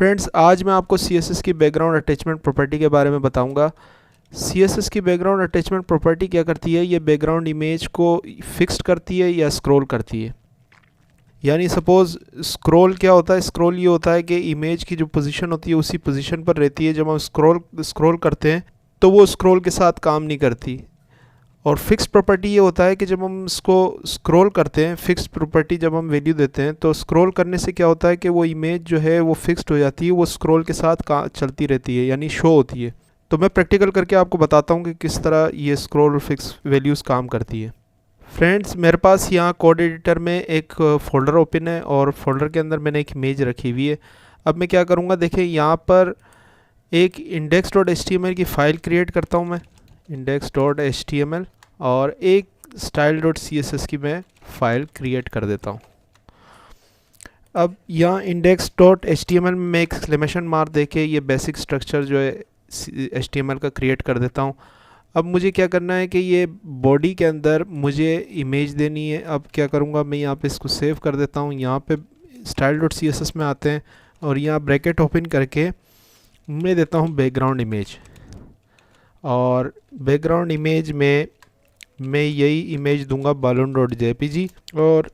Friends, आज मैं आपको CSS की बैकग्राउंड अटैचमेंट प्रॉपर्टी के बारे में बताऊंगा। CSS की बैकग्राउंड अटैचमेंट प्रॉपर्टी क्या करती है, ये बैकग्राउंड इमेज को फिक्स्ड करती है या स्क्रॉल करती है। यानी सपोज़ स्क्रॉल क्या होता है, स्क्रॉल ये होता है कि इमेज की जो पोजीशन होती है उसी पोजीशन पर रहती है। जब हम स्क्रॉल करते हैं तो वो स्क्रॉल के साथ काम नहीं करती। और फिक्स प्रॉपर्टी ये होता है कि जब हम इसको स्क्रॉल करते हैं, फिक्स प्रॉपर्टी जब हम वैल्यू देते हैं तो स्क्रॉल करने से क्या होता है कि वो इमेज जो है वो फिक्स्ड हो जाती है, वो स्क्रॉल के साथ चलती रहती है, यानी शो होती है। तो मैं प्रैक्टिकल करके आपको बताता हूँ कि किस तरह ये स्क्रॉल और फिक्स वैल्यूज़ काम करती है। फ्रेंड्स, मेरे पास यहाँ कोड एडिटर में एक फ़ोल्डर ओपन है और फोल्डर के अंदर मैंने एक इमेज रखी हुई है। अब मैं क्या करूँगा, देखिए यहाँ पर एक index.html की फ़ाइल क्रिएट करता हूँ मैं, index.html, और एक style.css की मैं फ़ाइल क्रिएट कर देता हूँ। अब यहाँ index.html में मैं एक्सक्लेमेशन मार्क देके ये बेसिक स्ट्रक्चर जो है HTML का क्रिएट कर देता हूँ। अब मुझे क्या करना है कि ये बॉडी के अंदर मुझे इमेज देनी है। अब क्या करूँगा, मैं यहाँ पे इसको सेव कर देता हूँ। यहाँ पे style.css में आते हैं और यहाँ ब्रैकेट ओपन करके मैं देता हूँ बैकग्राउंड इमेज, और बैकग्राउंड इमेज में मैं यही इमेज दूंगा balloon.jpg और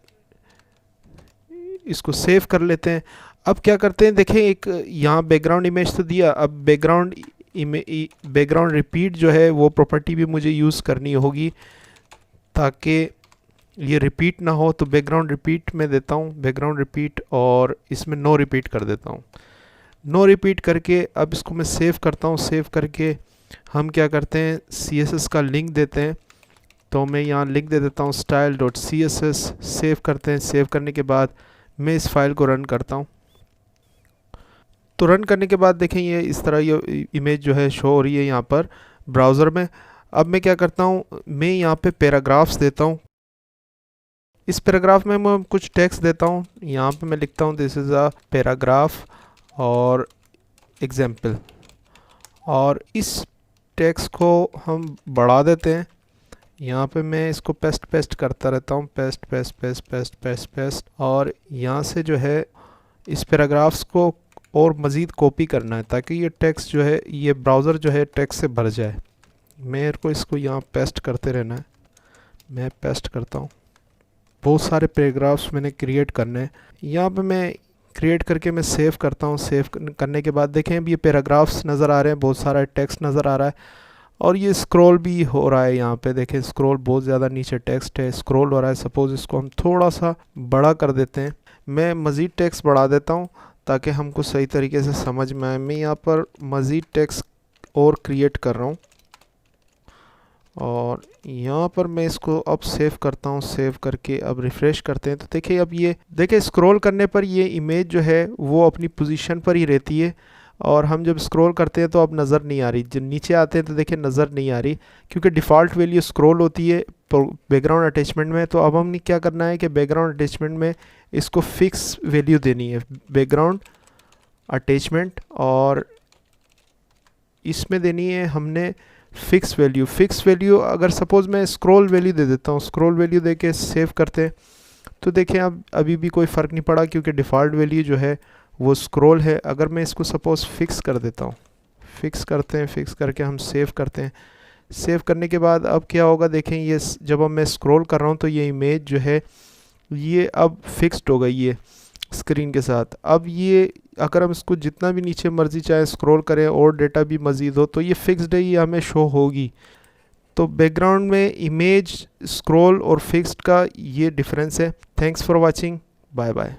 इसको सेव कर लेते हैं। अब क्या करते हैं, देखें एक यहाँ बैकग्राउंड इमेज तो दिया, अब बैकग्राउंड रिपीट जो है वो प्रॉपर्टी भी मुझे यूज़ करनी होगी ताकि ये रिपीट ना हो। तो बैकग्राउंड रिपीट में देता हूँ, बैकग्राउंड रिपीट, और इसमें नो रिपीट कर देता हूँ। नो रिपीट करके अब इसको मैं सेव करता हूँ। सेव करके हम क्या करते हैं, CSS का लिंक देते हैं। तो मैं यहाँ लिंक दे देता हूँ style.css, सेव करते हैं। सेव करने के बाद मैं इस फाइल को रन करता हूँ। तो रन करने के बाद देखें ये इस तरह ये इमेज जो है शो हो रही है यहाँ पर ब्राउज़र में। अब मैं क्या करता हूँ, मैं यहाँ पे पैराग्राफ्स देता हूँ। इस पैराग्राफ में मैं कुछ टेक्स्ट देता हूँ। यहाँ पे मैं लिखता हूँ दिस इज़ अ पैराग्राफ और एग्जाम्पल, और इस टेक्स्ट को हम बढ़ा देते हैं। यहाँ पे मैं इसको पेस्ट करता रहता हूँ, पेस्ट, और यहाँ से जो है इस पैराग्राफ्स को और मज़ीद कॉपी करना है ताकि ये टेक्स्ट जो है, ये ब्राउज़र जो है टेक्स्ट से भर जाए। मेरे को इसको यहाँ पेस्ट करते रहना है। मैं पेस्ट करता हूँ। बहुत सारे पैराग्राफ्स मैंने क्रिएट करने हैं। यहाँ पे मैं क्रिएट करके मैं सेव करता हूँ। सेव करने के बाद देखें अब ये पैराग्राफ्स नज़र आ रहे हैं, बहुत सारा टेक्स्ट नज़र आ रहा है, और ये स्क्रॉल भी हो रहा है। यहाँ पे देखें स्क्रॉल बहुत ज़्यादा नीचे टेक्स्ट है, स्क्रॉल हो रहा है। सपोज़ इसको हम थोड़ा सा बड़ा कर देते हैं। मैं मज़ीद टेक्स्ट बढ़ा देता हूँ ताकि हमको सही तरीके से समझ में आए। मैं यहाँ पर मज़ीद टेक्स्ट और क्रिएट कर रहा हूँ, और यहाँ पर मैं इसको अब सेव करता हूँ। सेव करके अब रिफ़्रेश करते हैं तो देखिए अब ये देखिए स्क्रॉल करने पर ये इमेज जो है वो अपनी पोजीशन पर ही रहती है, और हम जब स्क्रॉल करते हैं तो अब नज़र नहीं आ रही। जब नीचे आते हैं तो देखिए नज़र नहीं आ रही, क्योंकि डिफ़ॉल्ट वैल्यू स्क्रॉल होती है बैकग्राउंड अटैचमेंट में। तो अब हमने क्या करना है कि बैकग्राउंड अटैचमेंट में इसको फिक्स वैल्यू देनी है, बैकग्राउंड अटैचमेंट, और इसमें देनी है हमने फिक्स वैल्यू। फिक्स वैल्यू अगर सपोज़ मैं स्क्रॉल वैल्यू दे देता हूँ, स्क्रॉल वैल्यू दे के सेव करते हैं तो देखें अब अभी भी कोई फ़र्क नहीं पड़ा, क्योंकि डिफ़ॉल्ट वैल्यू जो है वो स्क्रॉल है। अगर मैं इसको सपोज़ फिक्स कर देता हूँ, फिक्स करते हैं, फिक्स करके हम सेव करते हैं। सेव करने के बाद अब क्या होगा, देखें ये जब अब मैं स्क्रॉल कर रहा हूँ तो ये इमेज जो है ये अब फिक्स्ड हो गई है स्क्रीन के साथ। अब ये अगर हम इसको जितना भी नीचे मर्जी चाहे स्क्रॉल करें और डेटा भी मज़ीद हो तो ये फिक्स्ड है, ये हमें शो होगी। तो बैकग्राउंड में इमेज, स्क्रॉल और फिक्स्ड का ये डिफरेंस है। Thanks for watching, bye bye.